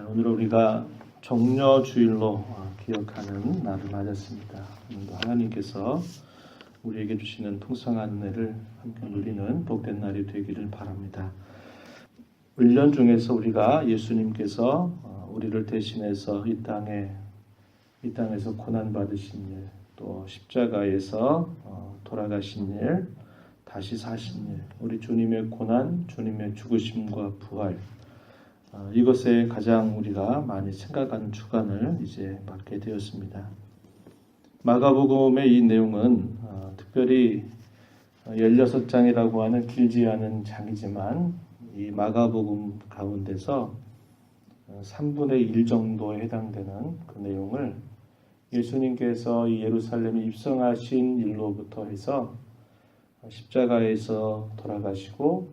오늘 우리가 종려주일로 기억하는 날을 맞았습니다. 오늘도 하나님께서 우리에게 주시는 풍성한 은혜를 함께 누리는 복된 날이 되기를 바랍니다. 1년 중에서 우리가 예수님께서 우리를 대신해서 이 땅에서 고난 받으신 일, 또 십자가에서 돌아가신 일, 다시 사신 일, 우리 주님의 고난, 주님의 죽으심과 부활, 이것에 가장 우리가 많이 생각하는 주간을 이제 맞게 되었습니다. 마가복음의 이 내용은 특별히 16장이라고 하는 길지 않은 장이지만 이 마가복음 가운데서 3분의 1 정도에 해당되는 그 내용을 예수님께서 이 예루살렘에 입성하신 일로부터 해서 십자가에서 돌아가시고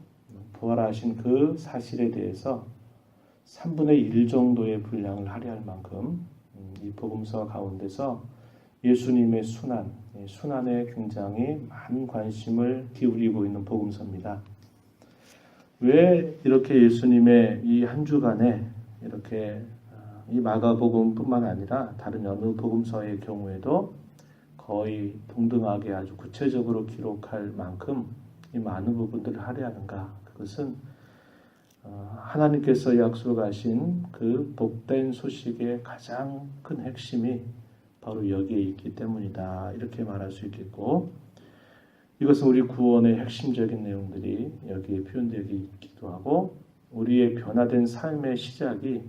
부활하신 그 사실에 대해서 3분의 1 정도의 분량을 할애할 만큼 이 복음서 가운데서 예수님의 순환에 굉장히 많은 관심을 기울이고 있는 복음서입니다. 왜 이렇게 예수님의 이 한 주간에 이렇게 이 마가복음뿐만 아니라 다른 어느 복음서의 경우에도 거의 동등하게 아주 구체적으로 기록할 만큼 이 많은 부분들을 할애하는가? 그것은 하나님께서 약속하신 그 복된 소식의 가장 큰 핵심이 바로 여기에 있기 때문이다. 이렇게 말할 수 있겠고, 이것은 우리 구원의 핵심적인 내용들이 여기에 표현되어 있기도 하고, 우리의 변화된 삶의 시작이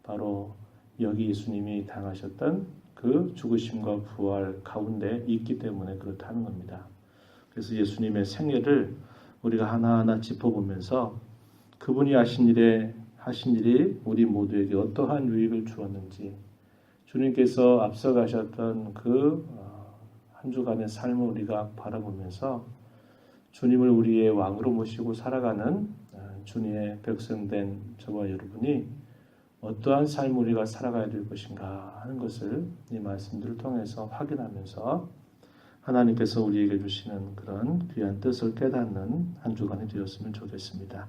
바로 여기 예수님이 당하셨던 그 죽으심과 부활 가운데 있기 때문에 그렇다는 겁니다. 그래서 예수님의 생애를 우리가 하나하나 짚어보면서 그분이 하신 일이 우리 모두에게 어떠한 유익을 주었는지, 주님께서 앞서가셨던 그 한 주간의 삶을 우리가 바라보면서 주님을 우리의 왕으로 모시고 살아가는 주님의 백성된 저와 여러분이 어떠한 삶을 우리가 살아가야 될 것인가 하는 것을 이 말씀들을 통해서 확인하면서 하나님께서 우리에게 주시는 그런 귀한 뜻을 깨닫는 한 주간이 되었으면 좋겠습니다.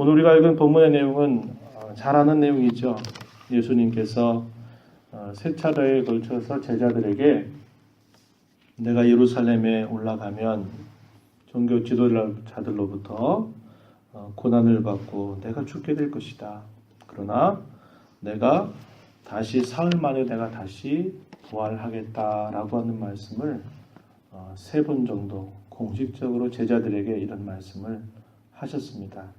오늘 우리가 읽은 본문의 내용은 잘 아는 내용이죠. 예수님께서 세 차례에 걸쳐서 제자들에게 내가 예루살렘에 올라가면 종교 지도자들로부터 고난을 받고 내가 죽게 될 것이다. 그러나 내가 다시 사흘 만에 내가 다시 부활하겠다라고 하는 말씀을 3번 정도 공식적으로 제자들에게 이런 말씀을 하셨습니다.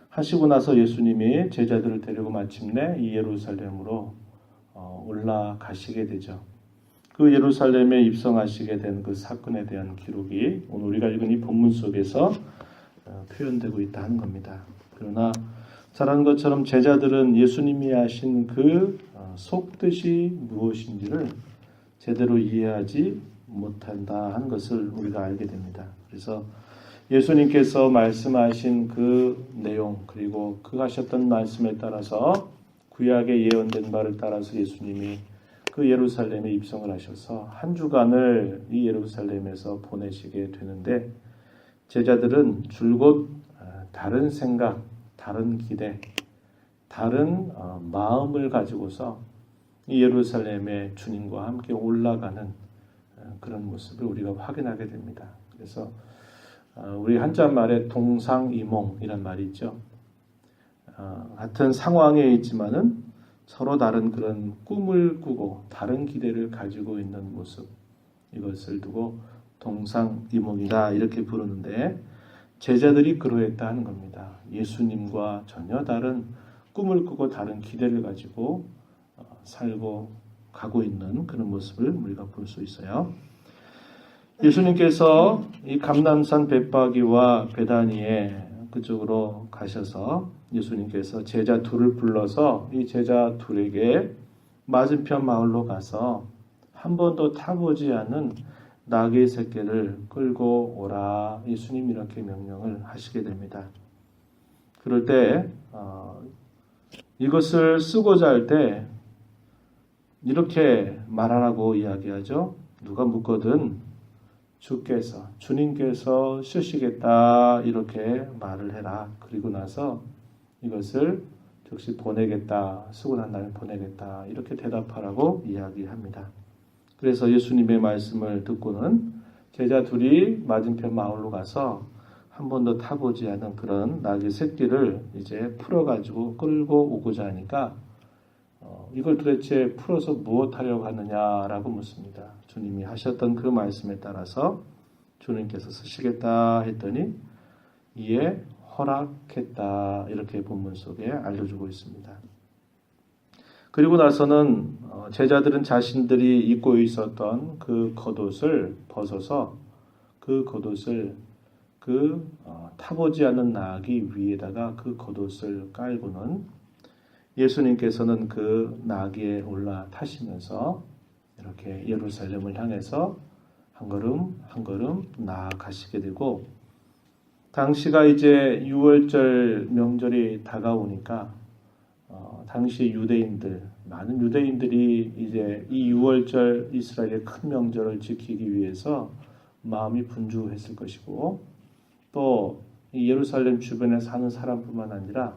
하시고 나서 예수님이 제자들을 데리고 마침내 이 예루살렘으로 올라가시게 되죠. 그 예루살렘에 입성하시게 된 그 사건에 대한 기록이 오늘 우리가 읽은 이 본문 속에서 표현되고 있다는 겁니다. 그러나 잘 아는 것처럼 제자들은 예수님이 하신 그 속뜻이 무엇인지를 제대로 이해하지 못한다 하는 것을 우리가 알게 됩니다. 그래서 예수님께서 말씀하신 그 내용, 그리고 그 하셨던 말씀에 따라서 구약에 예언된 바를 따라서 예수님이 그 예루살렘에 입성을 하셔서 한 주간을 이 예루살렘에서 보내시게 되는데, 제자들은 줄곧 다른 생각, 다른 기대, 다른 마음을 가지고서 이 예루살렘에 주님과 함께 올라가는 그런 모습을 우리가 확인하게 됩니다. 그래서 우리 한자 말에 동상이몽이란 말이 있죠. 같은 상황에 있지만은 서로 다른 그런 꿈을 꾸고 다른 기대를 가지고 있는 모습, 이것을 두고 동상이몽이다 이렇게 부르는데, 제자들이 그러했다 하는 겁니다. 예수님과 전혀 다른 꿈을 꾸고 다른 기대를 가지고 살고 가고 있는 그런 모습을 우리가 볼 수 있어요. 예수님께서 이 감람산 벳바기와 베다니에 그쪽으로 가셔서 예수님께서 제자 둘을 불러서 이 제자 둘에게 맞은편 마을로 가서 한 번도 타보지 않은 나귀 새끼를 끌고 오라, 예수님 이렇게 명령을 하시게 됩니다. 그럴 때 이것을 쓰고자 할 때 이렇게 말하라고 이야기하죠. 누가 묻거든 주님께서 쓰시겠다 이렇게 말을 해라. 그리고 나서 이것을 즉시 보내겠다. 쓰고 난 다음에 보내겠다. 이렇게 대답하라고 이야기합니다. 그래서 예수님의 말씀을 듣고는 제자 둘이 맞은편 마을로 가서 한 번도 타보지 않은 그런 나귀 새끼를 이제 풀어가지고 끌고 오고자 하니까 이걸 도대체 풀어서 무엇 하려고 하느냐라고 묻습니다. 주님이 하셨던 그 말씀에 따라서 주님께서 쓰시겠다 했더니 이에 허락했다. 이렇게 본문 속에 알려주고 있습니다. 그리고 나서는 제자들은 자신들이 입고 있었던 그 겉옷을 벗어서 그 겉옷을 타보지 않은 나귀 위에다가 그 겉옷을 깔고는 예수님께서는 그 나귀에 올라타시면서 이렇게 예루살렘을 향해서 한 걸음 한 걸음 나아가시게 되고, 당시가 이제 유월절 명절이 다가오니까 당시 유대인들, 많은 유대인들이 이제 이 유월절 이스라엘의 큰 명절을 지키기 위해서 마음이 분주했을 것이고, 또 이 예루살렘 주변에 사는 사람뿐만 아니라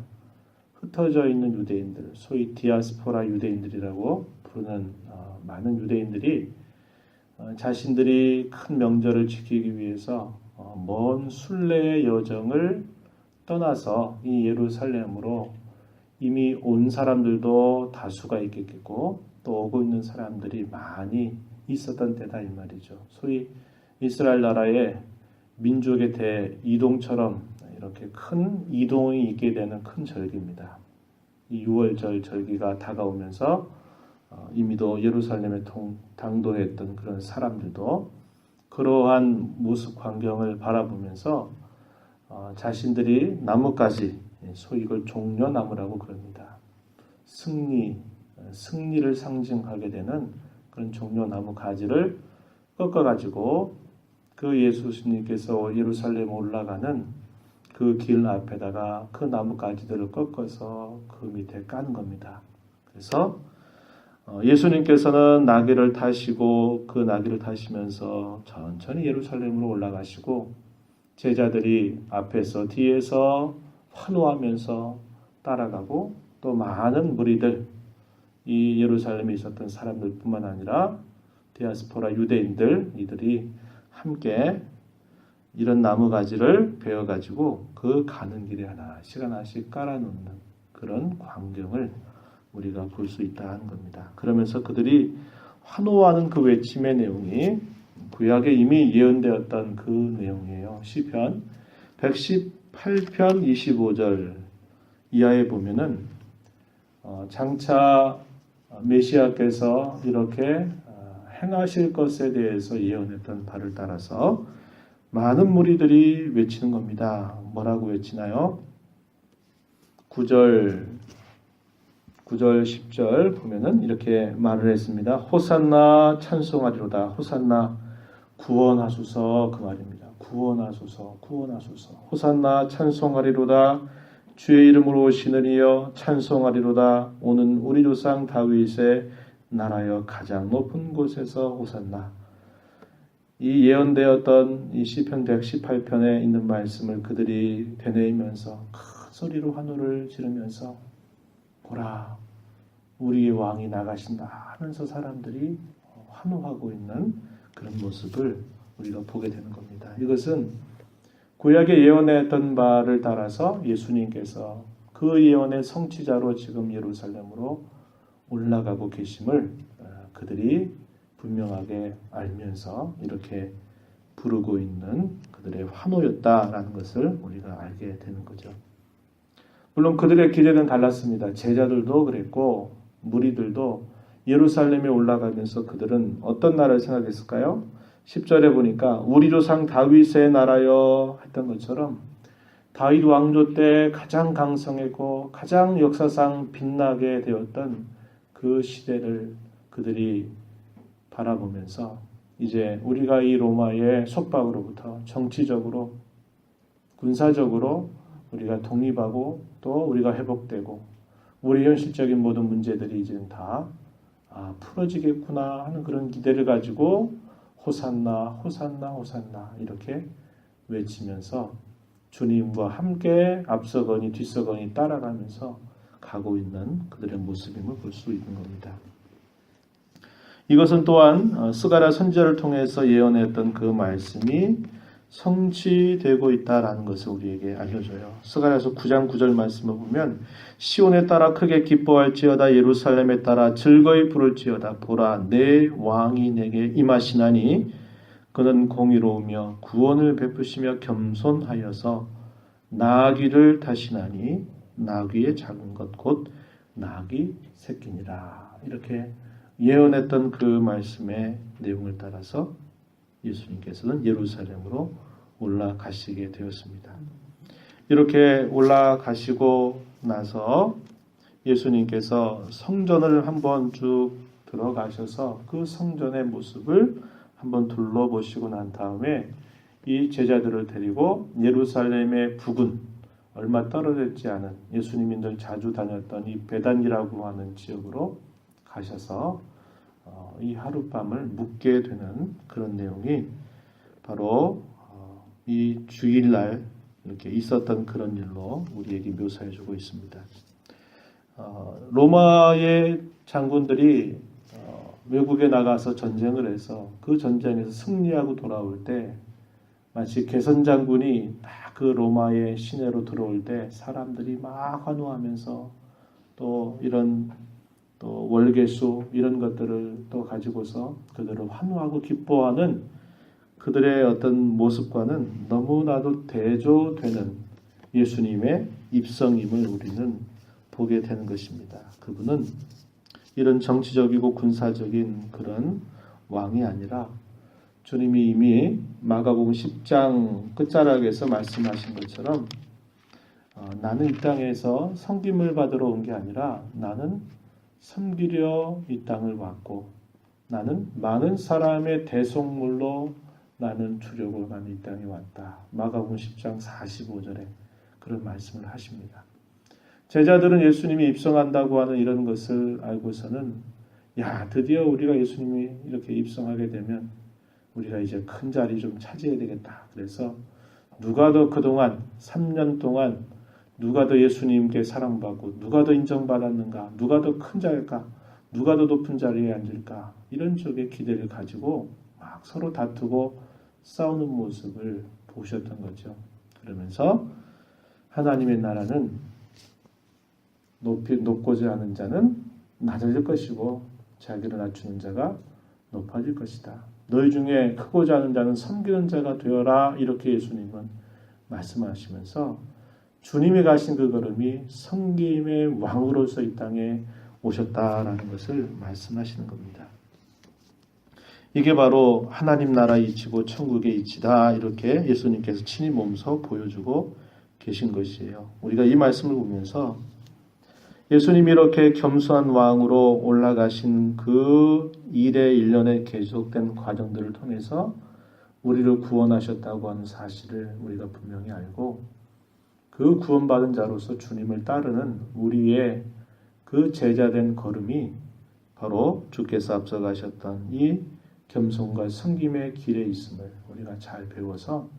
흩어져 있는 유대인들, 소위 디아스포라 유대인들이라고 부르는 많은 유대인들이 자신들이 큰 명절을 지키기 위해서 먼 순례의 여정을 떠나서 이 예루살렘으로 이미 온 사람들도 다수가 있겠고 또 오고 있는 사람들이 많이 있었던 때다 이 말이죠. 소위 이스라엘 나라의 민족의 대이동처럼 이렇게 큰 이동이 있게 되는 큰 절기입니다. 이 유월절 절기가 다가오면서 이미도 예루살렘에 당도했던 그런 사람들도 그러한 모습 광경을 바라보면서 자신들이 나뭇가지, 소위 이걸 종려나무라고 그럽니다. 승리를 상징하게 되는 그런 종려나무 가지를 꺾어가지고 그 예수님께서 예루살렘에 올라가는 그 길 앞에다가 그 나뭇가지들을 꺾어서 그 밑에 까는 겁니다. 그래서 예수님께서는 나귀를 타시고 그 나귀를 타시면서 천천히 예루살렘으로 올라가시고 제자들이 앞에서 뒤에서 환호하면서 따라가고 또 많은 무리들, 이 예루살렘에 있었던 사람들뿐만 아니라 디아스포라 유대인들 이들이 함께 이런 나무가지를 베어가지고 그 가는 길에 하나씩 깔아놓는 그런 광경을 우리가 볼 수 있다 하는 겁니다. 그러면서 그들이 환호하는 그 외침의 내용이 구약에 이미 예언되었던 그 내용이에요. 시편 118편 25절 이하에 보면은 장차 메시아께서 이렇게 행하실 것에 대해서 예언했던 바를 따라서 많은 무리들이 외치는 겁니다. 뭐라고 외치나요? 9절 10절 보면은 이렇게 말을 했습니다. 호산나 찬송하리로다. 호산나 구원하소서 그 말입니다. 구원하소서. 호산나 찬송하리로다. 주의 이름으로 오시는 이여 찬송하리로다. 오는 우리 조상 다윗의 나라여 가장 높은 곳에서 호산나. 이 예언되었던 이 시편 118편에 있는 말씀을 그들이 되뇌이면서 큰 소리로 환호를 지르면서 보라 우리의 왕이 나가신다 하면서 사람들이 환호하고 있는 그런 모습을 우리가 보게 되는 겁니다. 이것은 구약에 예언했던 바를 따라서 예수님께서 그 예언의 성취자로 지금 예루살렘으로 올라가고 계심을 그들이 분명하게 알면서 이렇게 부르고 있는 그들의 환호였다라는 것을 우리가 알게 되는 거죠. 물론 그들의 기대는 달랐습니다. 제자들도 그랬고 무리들도 예루살렘에 올라가면서 그들은 어떤 나라를 생각했을까요? 10절에 보니까 우리 조상 다윗의 나라여 했던 것처럼 다윗 왕조 때 가장 강성했고 가장 역사상 빛나게 되었던 그 시대를 그들이 바라보면서 이제 우리가 이 로마의 속박으로부터 정치적으로 군사적으로 우리가 독립하고 또 우리가 회복되고 우리 현실적인 모든 문제들이 이제는 다 풀어지겠구나 하는 그런 기대를 가지고 호산나 호산나 호산나 이렇게 외치면서 주님과 함께 앞서거니 뒤서거니 따라가면서 가고 있는 그들의 모습임을 볼 수 있는 겁니다. 이것은 또한 스가랴 선지자를 통해서 예언했던 그 말씀이 성취되고 있다라는 것을 우리에게 알려줘요. 스가랴서 9장 9절 말씀을 보면 시온에 따라 크게 기뻐할지어다 예루살렘에 따라 즐거이 부를지어다 보라 내 왕이 내게 임하시나니 그는 공의로우며 구원을 베푸시며 겸손하여서 나귀를 타시나니 나귀의 작은 것 곧 나귀 새끼니라. 이렇게 예언했던 그 말씀의 내용을 따라서 예수님께서는 예루살렘으로 올라가시게 되었습니다. 이렇게 올라가시고 나서 예수님께서 성전을 한번 쭉 들어가셔서 그 성전의 모습을 한번 둘러보시고 난 다음에 이 제자들을 데리고 예루살렘의 북은 얼마 떨어져 있지 않은 예수님이 늘 자주 다녔던 이 베단이라고 하는 지역으로 가셔서 이 하룻밤을 묵게 되는 그런 내용이 바로 이 주일날 이렇게 있었던 그런 일로 우리에게 묘사해 주고 있습니다. 로마의 장군들이 외국에 나가서 전쟁을 해서 그 전쟁에서 승리하고 돌아올 때 마치 개선 장군이 딱 그 로마의 시내로 들어올 때 사람들이 막 환호하면서 또 이런 또 월계수 이런 것들을 또 가지고서 그들을 환호하고 기뻐하는 그들의 어떤 모습과는 너무나도 대조되는 예수님의 입성임을 우리는 보게 되는 것입니다. 그분은 이런 정치적이고 군사적인 그런 왕이 아니라 주님이 이미 마가복음 10장 끝자락에서 말씀하신 것처럼 나는 이 땅에서 섬김을 받으러 온 게 아니라 나는 섬기려 이 땅을 왔고 나는 많은 사람의 대속물로 나는 주려고 나는 이 땅에 왔다. 마가복음 10장 45절에 그런 말씀을 하십니다. 제자들은 예수님이 입성한다고 하는 이런 것을 알고서는 드디어 우리가 예수님이 이렇게 입성하게 되면 우리가 이제 큰 자리 좀 차지해야 되겠다. 그래서 누가 더 그동안 3년 동안 누가 더 예수님께 사랑받고 누가 더 인정받았는가, 누가 더 큰 자일까, 누가 더 높은 자리에 앉을까, 이런 쪽에 기대를 가지고 막 서로 다투고 싸우는 모습을 보셨던 거죠. 그러면서 하나님의 나라는 높고자 하는 자는 낮아질 것이고 자기를 낮추는 자가 높아질 것이다. 너희 중에 크고자 하는 자는 섬기는 자가 되어라. 이렇게 예수님은 말씀하시면서 주님이 가신 그 걸음이 섬김의 왕으로서 이 땅에 오셨다라는 것을 말씀하시는 겁니다. 이게 바로 하나님 나라의 이치고 천국의 이치다. 이렇게 예수님께서 친히 몸소 보여주고 계신 것이에요. 우리가 이 말씀을 보면서 예수님이 이렇게 겸손한 왕으로 올라가신 그 일의 일련의 계속된 과정들을 통해서 우리를 구원하셨다고 하는 사실을 우리가 분명히 알고 그 구원받은 자로서 주님을 따르는 우리의 그 제자된 걸음이 바로 주께서 앞서가셨던 이 겸손과 섬김의 길에 있음을 우리가 잘 배워서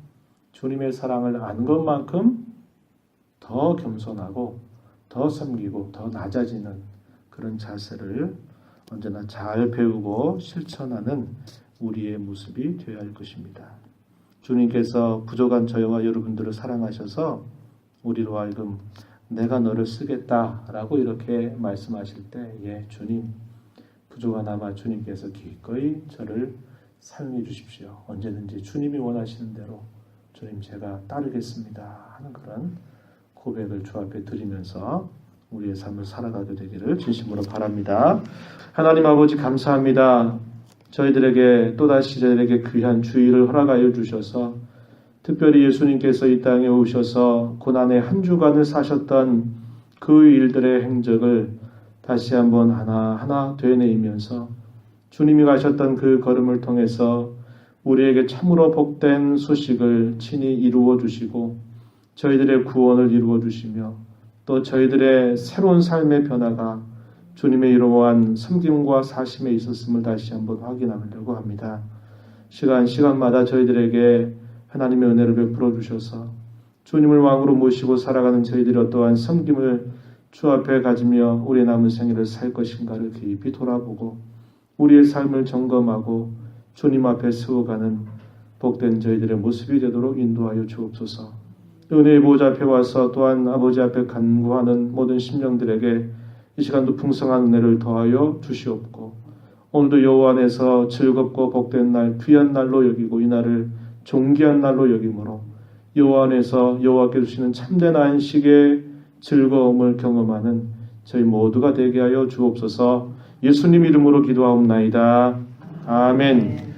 주님의 사랑을 안 것만큼 더 겸손하고 더 섬기고 더 낮아지는 그런 자세를 언제나 잘 배우고 실천하는 우리의 모습이 되어야 할 것입니다. 주님께서 부족한 저와 여러분들을 사랑하셔서 우리로 하여금 내가 너를 쓰겠다라고 이렇게 말씀하실 때 주님 부족하나마 주님께서 기꺼이 저를 사용해 주십시오. 언제든지 주님이 원하시는 대로 주님 제가 따르겠습니다 하는 그런 고백을 주 앞에 드리면서 우리의 삶을 살아가게 되기를 진심으로 바랍니다. 하나님 아버지 감사합니다. 저희들에게 또다시 저희들에게 귀한 주일을 허락하여 주셔서 특별히 예수님께서 이 땅에 오셔서 고난의 한 주간을 사셨던 그 일들의 행적을 다시 한번 하나하나 되뇌이면서 주님이 가셨던 그 걸음을 통해서 우리에게 참으로 복된 소식을 친히 이루어 주시고 저희들의 구원을 이루어 주시며 또 저희들의 새로운 삶의 변화가 주님의 이러한 섬김과 사심에 있었음을 다시 한번 확인하려고 합니다. 시간마다 저희들에게 하나님의 은혜를 베풀어 주셔서 주님을 왕으로 모시고 살아가는 저희들이 어떠한 섬김을 주 앞에 가지며 우리의 남은 생애를 살 것인가를 깊이 돌아보고 우리의 삶을 점검하고 주님 앞에 세워가는 복된 저희들의 모습이 되도록 인도하여 주옵소서. 은혜의 보좌 앞에 와서 또한 아버지 앞에 간구하는 모든 심령들에게 이 시간도 풍성한 은혜를 더하여 주시옵고 오늘도 여호와 안에서 즐겁고 복된 날, 귀한 날로 여기고 이 날을 존귀한 날로 여기므로 여호와 안에서 여호와께 주시는 참된 안식의 즐거움을 경험하는 저희 모두가 되게 하여 주옵소서. 예수님 이름으로 기도하옵나이다. 아멘.